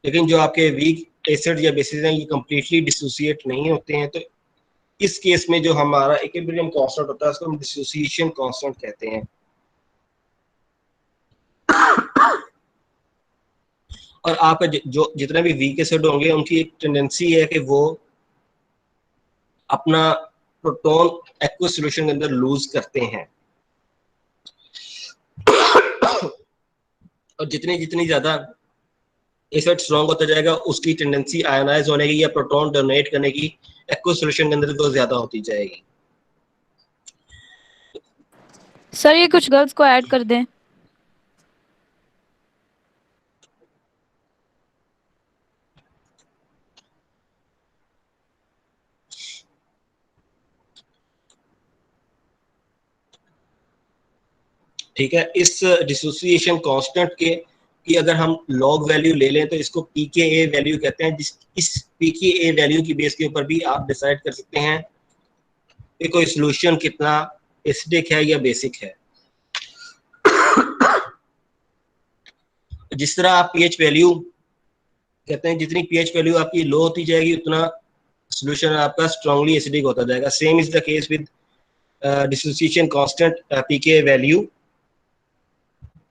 लेकिन जो आपके वीक एसिड या बेसिस हैं ये कम्प्लीटली डिसोसिएट नहीं होते हैं। तो इस केस में जो हमारा इक्विलिब्रियम कांस्टेंट होता है उसको हम डिसोसिएशन कांस्टेंट कहते हैं। और आपका जो जितने भी वीक एसिड होंगे उनकी एक टेंडेंसी है कि वो अपना प्रोटॉन एक्वस सॉल्यूशन के अंदर लूज करते हैं। और जितनी जितनी ज्यादा एसिड स्ट्रॉन्ग होता जाएगा उसकी टेंडेंसी आयनाइज होने की या प्रोटॉन डोनेट करने की एक्वस सॉल्यूशन के अंदर तो ज्यादा होती जाएगी। सर ये कुछ गर्ल्स को ऐड कर दें। ठीक है, इस डिसोसिएशन कांस्टेंट के कि अगर हम लॉग वैल्यू ले लें तो इसको पीकेए वैल्यू कहते हैं। इस पीकेए वैल्यू की बेस के ऊपर भी आप डिसाइड कर सकते हैं कि कोई सॉल्यूशन कितना एसिडिक है या बेसिक है। जिस तरह आप पीएच वैल्यू कहते हैं, जितनी पीएच वैल्यू आपकी लो होती जाएगी उतना सोल्यूशन आपका स्ट्रांगली एसिडिक होता जाएगा। Same is the case with dissociation constant pK value.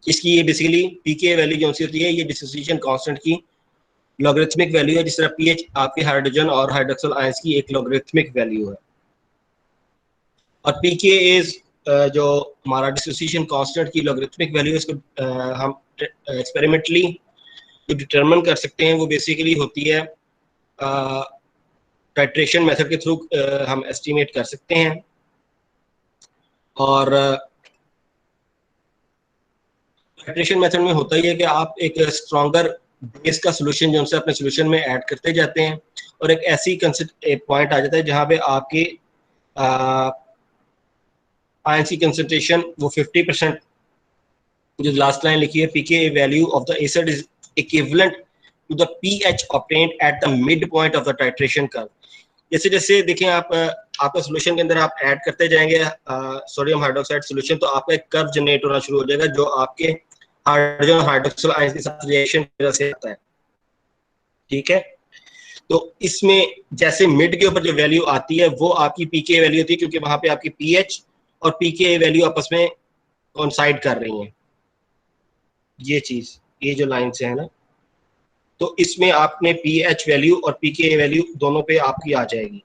इसकी ये बेसिकली पीके वैल्यू जो सी होती है ये डिसोसिएशन कांस्टेंट की लॉगरिथमिक वैल्यू है, जिस तरह पीएच आपके हाइड्रोजन और हाइड्रोक्सिल आयंस की एक लॉगरिथमिक वैल्यू है। और पीके इज जो हमारा डिसोसिएशन कांस्टेंट की लॉगरिथमिक वैल्यू है, इसको हम एक्सपेरिमेंटली जो डिटरमिन कर सकते हैं वो बेसिकली होती है टाइट्रेशन मेथड के थ्रू हम एस्टिमेट कर सकते हैं। और टाइट्रेशन मेथड में होता ही है कि आप एक स्ट्रॉन्गर बेस का सोल्यूशन जो अपने सोल्यूशन में ऐड करते जाते हैं और एक ऐसी पॉइंट आ जाता है जहां पे आपके आयन की कंसंट्रेशन वो 50%, जो लास्ट लाइन लिखी है pK value of the acid is equivalent to the pH obtained at the mid point of the titration curve. जैसे जैसे देखें आप आपका सोल्यूशन के अंदर आप ऐड करते जाएंगे सोडियम हाइड्रोक्साइड सोल्यूशन, तो आपका एक कर्व जनरेट होना शुरू हो जाएगा जो आपके हाइड्रोजन हाइड्रोक्सिल आयंस के साथ रिएक्शन की वजह से आता है। ठीक है, तो इसमें जैसे मिड के ऊपर जो वैल्यू आती है वो आपकी पीके वैल्यू होती है, क्योंकि वहां पे आपकी पीएच और पीके वैल्यू आपस में कोइंसाइड कर रही हैं। ये चीज, ये जो लाइन से है ना, तो इसमें आपने पीएच वैल्यू और पीके वैल्यू दोनों पे आपकी आ जाएगी।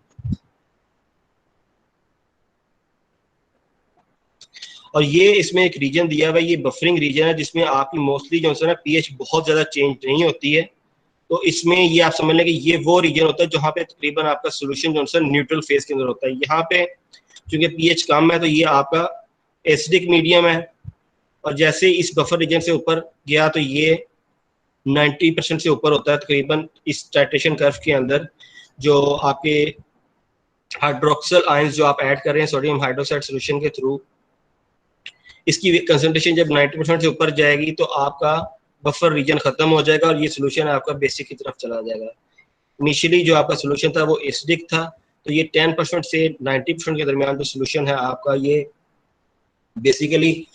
और ये इसमें एक रीजन दिया हुआ है, ये बफरिंग रीजन है, जिसमें आपकी मोस्टली जो है ना पीएच बहुत ज्यादा चेंज नहीं होती है। तो इसमें ये आप समझ लें कि ये वो रीजन होता है जहां पे तकरीबन आपका सोल्यूशन जो है न्यूट्रल फेज के अंदर होता है। यहाँ पे क्योंकि पीएच कम है तो ये आपका एसिडिक मीडियम है, और जैसे इस बफर रीजन से ऊपर गया तो ये 90% से ऊपर होता है तकरीबन इस टाइट्रेशन कर्व के अंदर। जो आपके हाइड्रोक्सिल आयंस जो आप ऐड कर रहे हैं सोडियम हाइड्रोक्साइड सोल्यूशन के थ्रू, इसकी कंसंट्रेशन जब 90% से ऊपर जाएगी तो आपका बफर रीजन खत्म हो जाएगा और ये सोल्यूशन आपका बेसिक की तरफ चला जाएगा। इनिशियली जो आपका सोल्यूशन था वो एसिडिक था, तो ये 10% से 90% के दरमियान जो सोल्यूशन है आपका, ये बेसिकली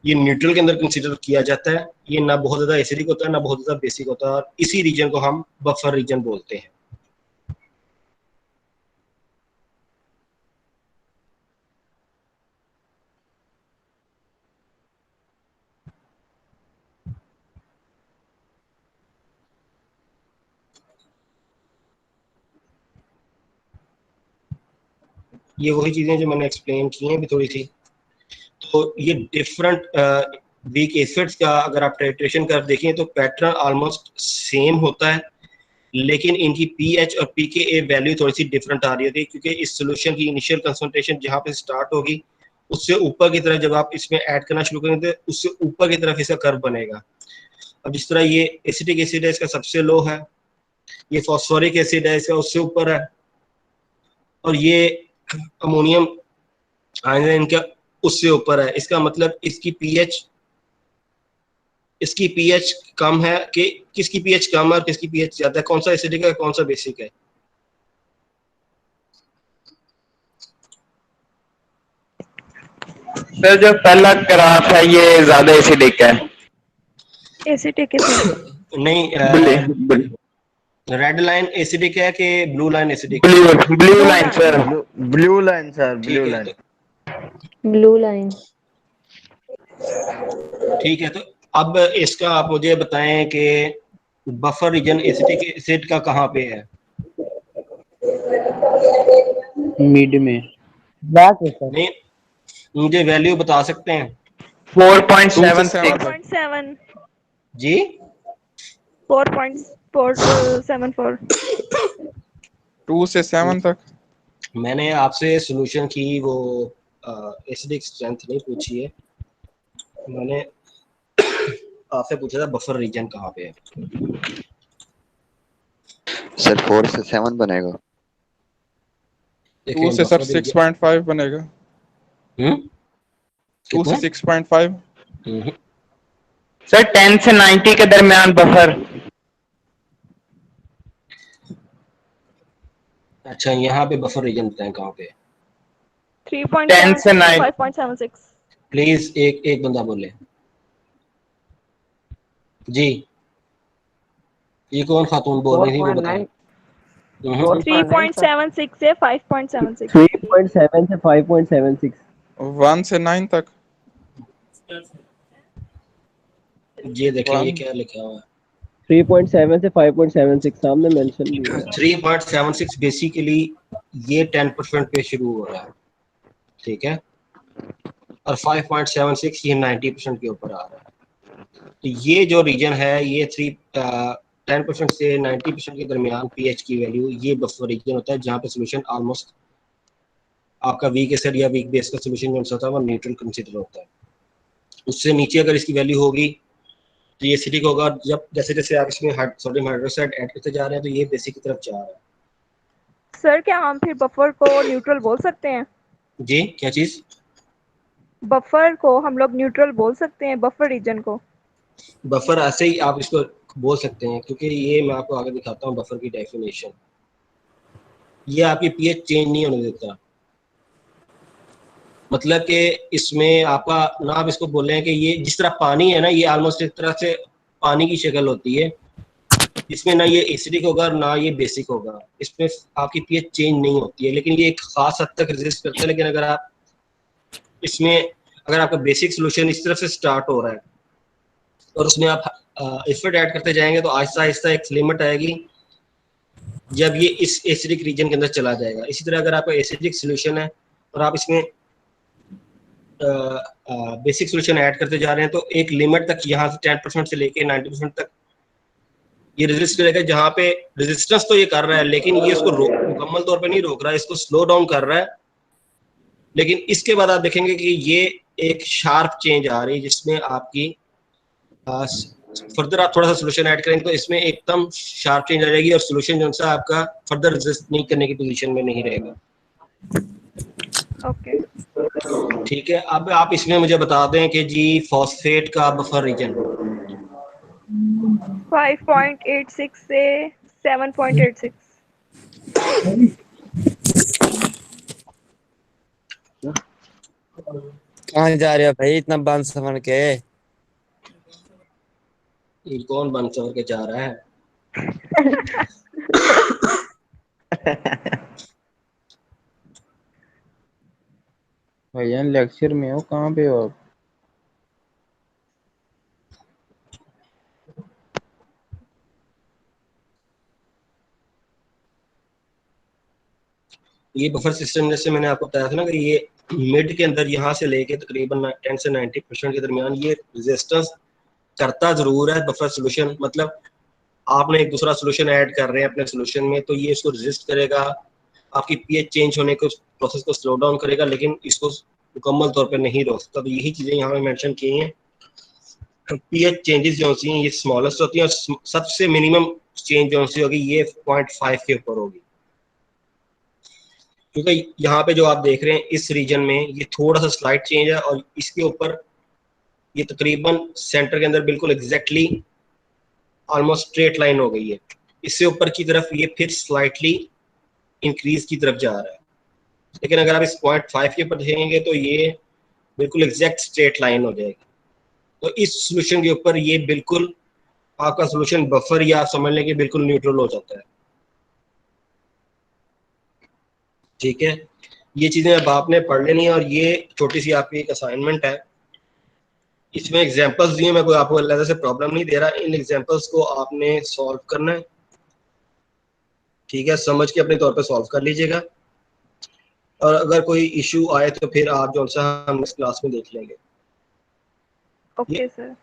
ये न्यूट्रल के अंदर कंसीडर किया जाता है। ये ना बहुत ज्यादा एसिडिक होता है ना बहुत ज्यादा बेसिक होता है, और इसी रीजन को हम बफर रीजन बोलते हैं। ये वही चीजें जो मैंने एक्सप्लेन की हैं भी थोड़ी सी। तो ये डिफरेंट वीक एसिड्स का अगर आप टाइट्रेशन कर्व देखें तो पैटर्न ऑलमोस्ट सेम होता है, लेकिन इनकी पीएच और पीके वैल्यू थोड़ी सी डिफरेंट आ रही होती है, क्योंकि इस सोल्यूशन की इनिशियल कंसंट्रेशन जहाँ पे स्टार्ट होगी उससे ऊपर की तरफ जब आप इसमें ऐड करना शुरू करेंगे तो उससे ऊपर की तरफ इसका कर्व बनेगा। अब जिस तरह ये एसिडिक एसिड है इसका सबसे लो है, ये फॉस्फोरिक एसिड है इसका उससे ऊपर है, और ये अमोनियम आयन है इनका उससे ऊपर है। इसका मतलब इसकी पीएच कम है कि किसकी पीएच कम है और किसकी पीएच ज्यादा है, कौन सा एसिडिक है कौन सा बेसिक है। सर जो पहला ग्राफ है ये ज्यादा एसिडिक है। एसिडिक है नहीं, रेड लाइन एसिडिक है कि blue line acidic? Blue line sir, blue line sir, blue line, blue line. ठीक है, तो अब इसका आप मुझे बताएं कि बफर रीजन एसिडिक एसिड का कहाँ पे है? मिड में। नहीं, मुझे वैल्यू बता सकते हैं? 4.76 जी 4.474 2 से 7 तक। मैंने आपसे सोल्यूशन की वो एसिडिक स्ट्रेंथ नहीं पूछी है, मैंने आपसे पूछा था बफर रीजन कहाँ पे है। सर 4 से 7 बनेगा। 2 से सर 6.5 बनेगा। 2 से 6.5 सर 10 से 90 के दरमियान बफर। अच्छा, यहाँ पे बफर रीजन बताएं कहाँ पे? 3.10 से 5.76। प्लीज एक बंदा बोले जी। ये कौन खातून बोल रही थी वो बताएं। 3.76 से 5.76 3.7 से 5.76 1 से 9 तक। ये देखें ये क्या लिखा हुआ है 3.7 से 5.76 सामने मेंशन भी है। 3.76 बेसिकली ये 10% पे शुरू हो रहा है, ठीक है, और 5.76 ये 90% के ऊपर आ रहा है। तो ये जो रीजन है ये 10% से 90% के दरमियान पीएच की वैल्यू, ये बफर रीजन होता है जहाँ पे सोल्यूशन ऑलमोस्ट आपका वीक एसिड या वीक बेस का सोल्यूशन जो होता है वो न्यूट्रल कंसीडर होता है। उससे नीचे अगर इसकी वैल्यू होगी तो ये एसिडिक होगा। जब जैसे जैसे आप इसमें सोडियम हाइड्रोक्साइड ऐड करते जा रहे हैं तो ये बेसिक की तरफ जा रहा है। सर क्या हम फिर बफर को न्यूट्रल बोल सकते हैं? जी क्या चीज? बफर को हम लोग न्यूट्रल बोल सकते हैं, बफर रीजन को? बफर ऐसे ही आप इसको बोल सकते हैं, क्योंकि ये मैं आपको आगे दिखाता हूँ बफर की डेफिनेशन। ये आपकी पीएच चेंज नहीं होने देता, मतलब कि इसमें आपका ना आप इसको बोल रहे हैं कि ये जिस तरह पानी है ना, ये ऑलमोस्ट एक तरह से पानी की शक्ल होती है, इसमें ना ये एसिडिक होगा ना ये बेसिक होगा, इसमें आपकी पीएच चेंज नहीं होती है, लेकिन ये एक खास हद तक रेजिस्ट करता है। लेकिन अगर आप इसमें अगर आपका बेसिक सोल्यूशन इस तरफ से स्टार्ट हो रहा है और उसमें आप एफर्ट ऐड करते जाएंगे तो आहिस्ता आहिस्ता एक लिमिट आएगी जब ये इस एसिडिक रीजन के अंदर चला जाएगा। इसी तरह अगर आपका एसिडिक सोल्यूशन है और आप इसमें बेसिक सोल्यूशन ऐड करते जा रहे हैं तो एक लिमिट तक यहाँ से 10% से लेके 90% तक ये रेजिस्ट करेगा, जहाँ पे रेजिस्टेंस तो ये कर रहा है लेकिन ये इसको मुकम्मल तौर पे नहीं रोक रहा है, इसको स्लो डाउन कर रहा है। लेकिन इसके बाद आप देखेंगे कि ये एक शार्प चेंज आ रही है जिसमें आपकी फर्दर आप थोड़ा सा सोल्यूशन ऐड करेंगे तो इसमें एकदम शार्प चेंज आ जाएगी और सोल्यूशन जो सा आपका फर्दर रेजिस्ट नहीं करने की पोजीशन में नहीं रहेगा। ओके ठीक है, अब आप इसमें मुझे बता दें कि जी फॉस्फेट का बफर रीजन 5.86 से 7.86। कहाँ जा रहे हो भाई इतना बंद समझ के? ये कौन बंद समझ के जा रहा है? भैया लेक्चर में हो, कहाँ पे हो आप? ये बफर सिस्टम जैसे मैंने आपको बताया था ना कि ये मिड के अंदर यहाँ से लेके तकरीबन 10 से 90% के दरमियान ये रेजिस्टेंस करता जरूर है बफर सोल्यूशन। मतलब आपने एक दूसरा सोल्यूशन ऐड कर रहे हैं अपने सोल्यूशन में तो ये इसको रेजिस्ट करेगा, आपकी पीएच चेंज होने को प्रोसेस को स्लो डाउन करेगा, लेकिन इसको मुकम्मल तौर पर नहीं रोक सकता। तो यही चीजें यहाँ पे मेंशन की हैं। पीएच चेंजेस जो होती हैं ये स्मॉलेस्ट होती हैं और सबसे मिनिमम चेंज जो सी होगी ये 0.5 के ऊपर होगी, क्योंकि यहाँ पे जो आप देख रहे हैं इस रीजन में ये थोड़ा सा स्लाइट चेंज है और इसके ऊपर ये तकरीबन सेंटर के अंदर बिल्कुल एग्जैक्टली ऑलमोस्ट स्ट्रेट लाइन हो गई है। इससे ऊपर की तरफ ये फिर स्लाइटली इंक्रीज की तरफ जा रहा है, लेकिन अगर आप इस 0.5 के ऊपर देखेंगे तो ये बिल्कुल एग्जैक्ट स्ट्रेट लाइन हो जाएगी। तो इस सोल्यूशन के ऊपर ये बिल्कुल आपका सोल्यूशन बफर या आप समझ लें कि बिल्कुल न्यूट्रल हो जाता है। ठीक है, ये चीजें अब आपने पढ़ लेनी है और ये छोटी सी आपकी एक असाइनमेंट है। इसमें एग्जांपल्स दिए, मैं कोई आपको अलग से प्रॉब्लम नहीं दे रहा, इन एग्जांपल्स को आपने सॉल्व करना है। ठीक है, समझ के अपने तौर पे सॉल्व कर लीजिएगा और अगर कोई इशू आए तो फिर आप जो सा हम इस क्लास में देख लेंगे। Okay sir.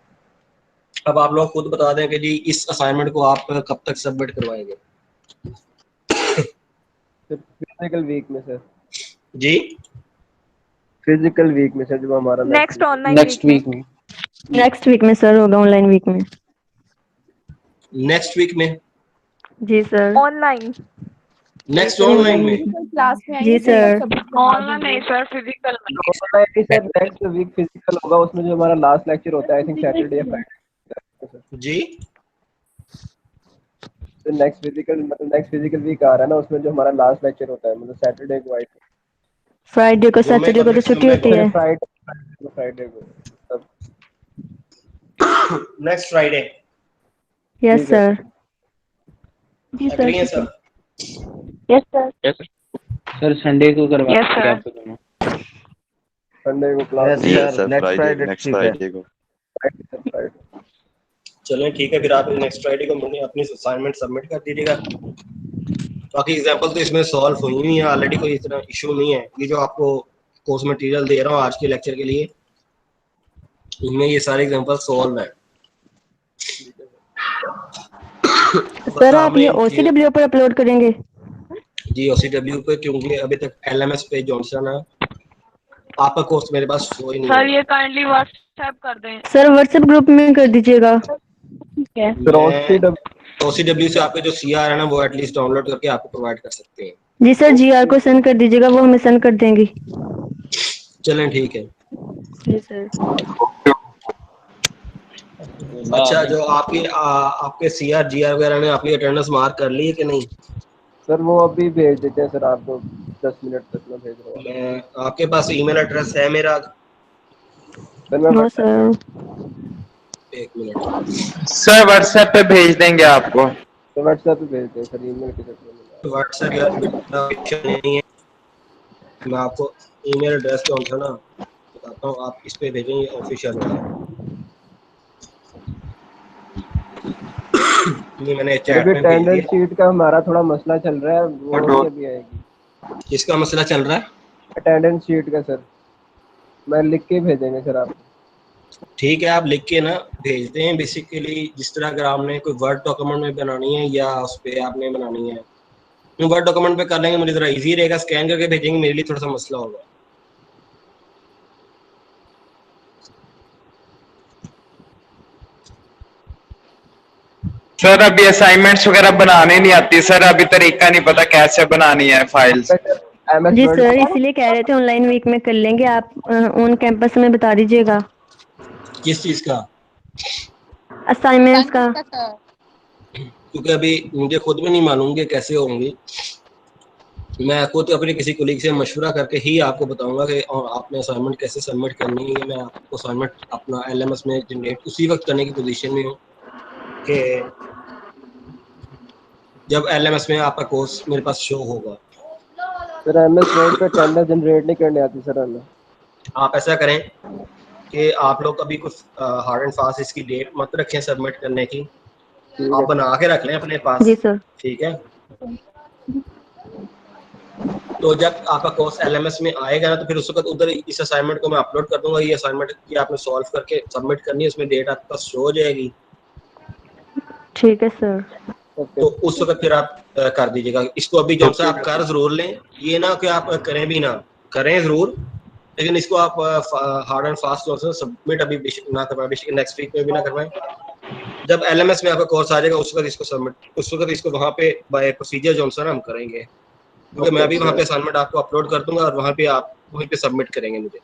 अब आप लोग खुद बता दें कि जी इस असाइनमेंट को आप कब तक सबमिट करवाएंगे? फिजिकल वीक में सर। जी फिजिकल वीक में सर, जब हमारा नेक्स्ट ऑनलाइन नेक्स्ट वीक में। नेक्स्ट वीक में सर होगा, ऑनलाइन वीक में। नेक्स्ट वीक में? जी सर। ऑनलाइन नेक्स्ट ऑनलाइन में? क्लास में जी सर। ऑनलाइन नहीं सर, फिजिकल में। Online sir next week physical होगा, उसमें जो हमारा लास्ट लेक्चर होता है आई थिंक सैटरडे या फ्राइडे। जी तो नेक्स्ट फिजिकल वीक आ रहा है ना, उसमें जो हमारा लास्ट लेक्चर होता है मतलब सैटरडे को आई थिंक। फ्राइडे को, सैटरडे को तो छुट्टी होती है। फ्राइडे को नेक्स्ट फ्राइडे। Yes sir. जी एग्री हैं सर। सब? Yes sir. सर संडे को करवा Yes, देंगे sir. आपको दोनों। संडे को class yes sir, Friday next Friday को। चलें ठीक है, फिर आप नेक्स्ट फ्राइडे को मुझे अपनी असाइनमेंट सबमिट कर दीजिएगा। बाकी एग्जांपल तो इसमें सॉल्व हुई हुई है ऑलरेडी, कोई इतना इशू नहीं है। ये जो आपको कोर्स मटेरियल दे रहा हूँ आज के लेक्चर के लिए, इनमें ये सारे एग्जांपल सॉल्व है। सर आप ये OCW पर अपलोड करेंगे? जी OCW पे, क्योंकि अभी तक LMS पे जॉनसन है, आपका कोर्स मेरे पास शो ही नहीं सर है। ये काइंडली व्हाट्सएप कर दें। सर व्हाट्सएप ग्रुप में कर दीजिएगा। ठीक है। OCW से आपके जो CR है ना, वो एटलीस्ट डाउनलोड करके आपको प्रोवाइड कर सकते हैं। जी सर, GR को सेंड कर दीजिएगा, वो हमें सेंड कर देंगी। चलें ठीक है। जी सर। अच्छा, जो आपके CR GR वगैरह ने आपकी अटेंडेंस मार्क कर ली है कि नहीं? सर वो अभी भेज देते हैं सर, आपको 10 मिनट तक में भेज रहा हूँ। मैं आपके पास ईमेल एड्रेस है मेरा? No sir. एक मिनट सर व्हाट्सएप पे भेज देंगे आपको। तो व्हाट्सएप पे भेज दें सर, ईमेल के चक्कर में। व्हाट्सएप या नहीं है, मैं आपको ईमेल एड्रेस कौन सा ना बताता हूँ, आप इस पे भेजेंगे ऑफिशियल वाला। ये मैंने चैट में भेज अटेंडेंस दिया। शीट का हमारा थोड़ा मसला चल रहा है, वो नहीं अभी आएगी। किसका मसला चल रहा है? अटेंडेंस शीट का सर, मैं लिख के भेजेंगे सर आपको। ठीक है, आप लिख के ना भेजते हैं। बेसिकली जिस तरह अगर आपने कोई वर्ड डॉक्यूमेंट में बनानी है या उस पर आपने बनानी है, तो वर्ड डॉक्यूमेंट पे कर लेंगे, मुझे ज़रा इजी रहेगा। स्कैन करके भेजेंगे, मेरे लिए थोड़ा सा मसला होगा। सर अभी असाइनमेंट्स वगैरह बनाने नहीं आती सर, अभी तरीका नहीं पता कैसे बनानी है फाइल्स। जी सर, इसीलिए कह रहे थे ऑनलाइन वीक में कर लेंगे, आप ऑन कैंपस में बता दीजिएगा। किस चीज़ का? असाइनमेंट्स का। क्योंकि अभी मुझे खुद भी नहीं मालूम कि कैसे होंगी। मैं खुद अपने किसी कोलीग से मशवरा करके ही आपको बताऊंगा कि आपने असाइनमेंट कैसे सबमिट करनी है। मैं आपको असाइनमेंट अपना LMS में जनरेट उसी वक्त करने की पोजीशन में हूँ कि जब LMS में आपका कोर्स मेरे पास शो होगा। सर MS वर्ड पे अटेंडेंस जनरेट नहीं करने आती सर हमें। आप ऐसा करें कि आप लोग अभी कुछ हार्ड एंड फास्ट इसकी डेट मत रखें सबमिट करने की, आप बना के रख लें अपने पास। जी सर। ठीक है, तो जब आपका कोर्स LMS में आएगा ना, तो फिर उस वक्त उधर इस असाइनमेंट को मैं अपलोड कर दूंगा। ये असाइनमेंट की आपने सॉल्व करके सबमिट करनी है, उसमें डेट आपके पास शो हो जाएगी। ठीक है सर। तो उस वक्त फिर आप कर दीजिएगा इसको। अभी जो सा आप कर जरूर लें, ये ना कि आप करें भी ना करें जरूर, लेकिन इसको आप हार्ड एंड फास्ट जो सबमिट अभी ना करवाएं, बेशक नेक्स्ट वीक में भी ना करवाएं। जब LMS में आपका कोर्स आ जाएगा उस वक्त इसको सबमिट, उस वक्त इसको वहाँ पे बाय प्रोसीजर जो सा हम करेंगे, क्योंकि मैं भी वहाँ पे असाइनमेंट आपको अपलोड कर दूंगा और वहाँ पे आप वहीं पे सबमिट करेंगे मुझे।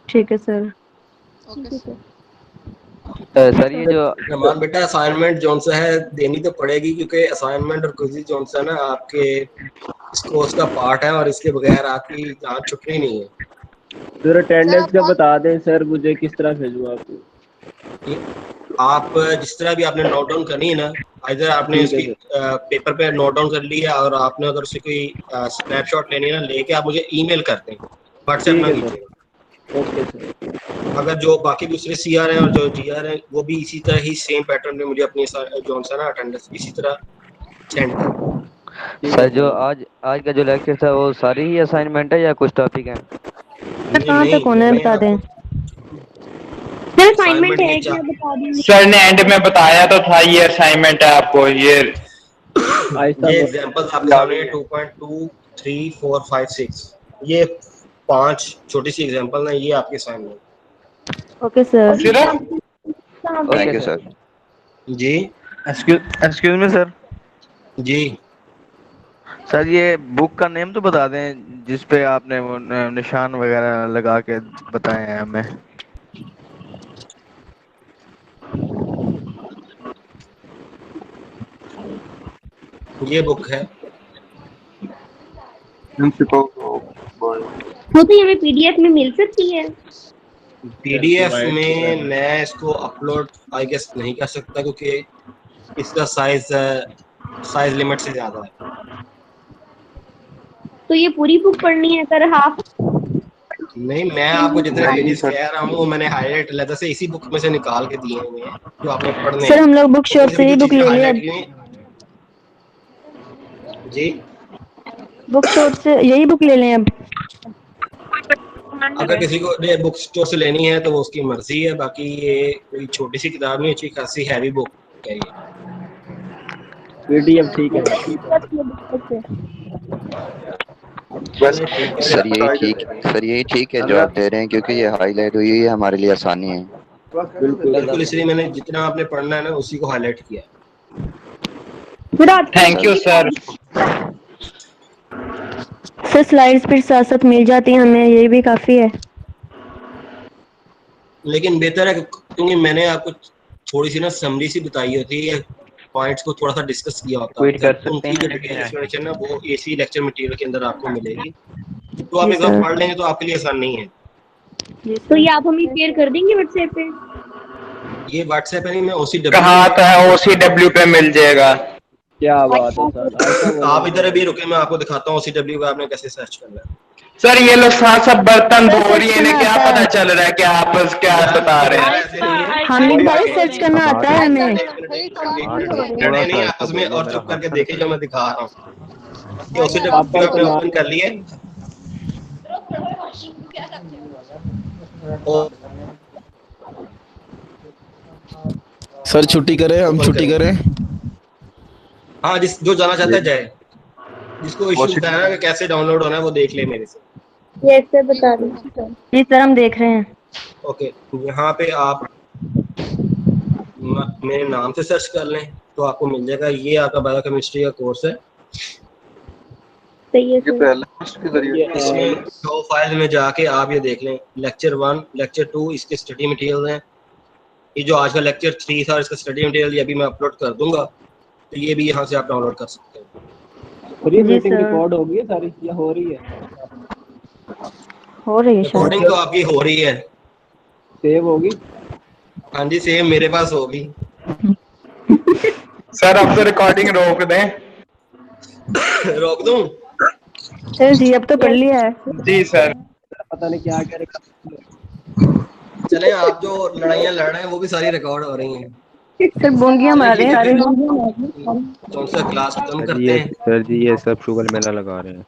ठीक है सर। सर ये जो रहमान बेटा, असाइनमेंट जो सा है देनी तो पड़ेगी, क्योंकि असाइनमेंट और क्विज़ जो सा ना आपके इस कोर्स का पार्ट है और इसके बगैर आपकी जान छुटनी नहीं है। सर अटेंडेंस का बता दें सर, मुझे किस तरह भेजूँ आपको? आप जिस तरह भी आपने नोट डाउन करनी है ना, इधर आपने उसकी पेपर पे नोट डाउन कर ली है और आपने अगर उसकी कोई स्नैपशॉट लेनी है ना, लेके आप मुझे ईमेल करते हैं, व्हाट्सएप ना कीजिएगा। Okay sir. अगर जो बाकी दूसरे CR हैं और जो GR हैं, वो भी इसी तरह ही सेम पैटर्न में मुझे अपनी जो सा ना अटेंडेंस इसी तरह सेंड करें। सर जो आज का जो लेक्चर था वो सारी ही असाइनमेंट है या कुछ टॉपिक है? कहाँ तक होना है बता दें। सर असाइनमेंट है क्या बता दीजिए। सर ने एंड में बताया तो था ये असाइनमेंट है आपको। ये एग्जांपल्स आपके सामने 2.2 3 4 5 6 ये 5 छोटी सी एग्जांपल है, ये आपके सामने। Okay sir. Thank you sir. जी एक्सक्यूज मी सर। जी सर ये बुक का नेम तो बता दें जिस पे आपने वो निशान वगैरह लगा के बताए हैं हमें। ये बुक है, वो तो हमें PDF में मिल सकती है। PDF में मैं इसको अपलोड आई गेस नहीं कर सकता, क्योंकि इसका साइज साइज लिमिट से ज्यादा है। तो ये पूरी बुक पढ़नी है सर, हाफ? नहीं, मैं आपको जितने पेजेस कह रहा हूँ वो मैंने हाईलाइट अलग से इसी बुक में से निकाल के दिए हुए हैं जो आपने पढ़ने सर हैं। हम लोग बुक शॉप से ही बुक ले लें अब। जी, बुक शॉप से यही बुक ले लें अब। अगर किसी को बुक स्टोर से लेनी है तो वो उसकी मर्जी है, बाकी ये कोई छोटी सी किताब नहीं, अच्छी खासी हैवी बुक है ये। पीडीएफ ठीक है। सर यही ठीक है जो आप दे रहे हैं, क्योंकि ये हाईलाइट हुई है, हमारे लिए आसानी है। बिल्कुल, इसलिए मैंने जितना आपने पढ़ना है ना उसी को हाईलाइट किया। Thank you sir. Sir slides फिर साथ साथ मिल जाती हैं हमें, यही भी काफी है। लेकिन बेहतर है क्योंकि मैंने आपको थोड़ी सी ना समरी सी बताई होती है, पॉइंट्स को थोड़ा सा डिस्कस किया होता है, उनकी जो डिटेल एक्सप्लेनेशन ना वो इसी लेक्चर मटेरियल के अंदर आपको मिलेगी, तो आप एक बार पढ़ लेंगे तो आपके लिए आसान नहीं है। तो ये आप हमें शेयर कर देंगे व्हाट्सएप पे? ये व्हाट्सएप पे नहीं, मैं OCW कहाँ तो है, OCW पे मिल जाएगा। क्या बात है सर। आप इधर अभी रुके, मैं आपको दिखाता हूँ OCW पे आपने कैसे सर्च करना है। सर ये लोग साथ सब बर्तन धो रही है, इन्हें क्या पता चल रहा है कि आपस क्या बता रहे हैं। हामिद भाई सर्च करना आता है हमें। नहीं आपस में और चुप करके देखे जो मैं दिखा रहा हूँ। ये OCW आपने ओपन कर लिया है। सर छुट्टी करें, हम छुट्टी करें? हाँ, जो जाना चाहता है जाए, जिसको इशू होता है ना कि कैसे डाउनलोड होना है वो देख ले मेरे से। ये सर बता दो। जी सर हम देख रहे हैं। ओके, यहाँ पे आप मेरे नाम से सर्च कर लें तो आपको मिल जाएगा। ये आपका बायोकेमिस्ट्री का कोर्स है। इसमें शो फाइल में जाके आप ये देख लें, लेक्चर 1, लेक्चर 2 इसके स्टडी मटेरियल हैं। ये जो आज का लेक्चर 3 था इसका स्टडी मटेरियल ये भी मैं अपलोड कर दूंगा, तो ये भी यहाँ से आप डाउनलोड कर सकते हैं। फ्री मीटिंग रिकॉर्ड हो गई है सारी या हो रही है? हो रही है, रिकॉर्डिंग तो आपकी हो रही है। सेव होगी? हाँ जी, सेव मेरे पास होगी। सर अब तो रिकॉर्डिंग रोक दें। रोक दूं? सर जी अब तो कर लिया है। जी सर। पता नहीं क्या करेगा। चले, आप जो लड़ाइयाँ लड़ रहे हैं वो भी सारी रिकॉर्ड हो रही हैं। सर बोंगियां मार रहे हैं। तो उनसे क्लास खत्म करते हैं। सर जी ये सब शुगर मेला लगा रहे हैं।